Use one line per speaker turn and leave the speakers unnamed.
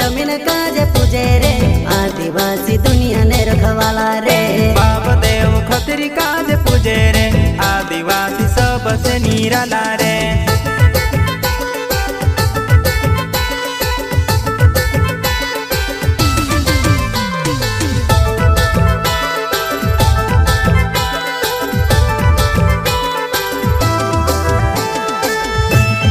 जमीन काज पूजे रे आदिवासी दुनिया ने रखवाला रे।
बाप देव खत्री काज पूजे रे आदिवासी सबसे निराला रे।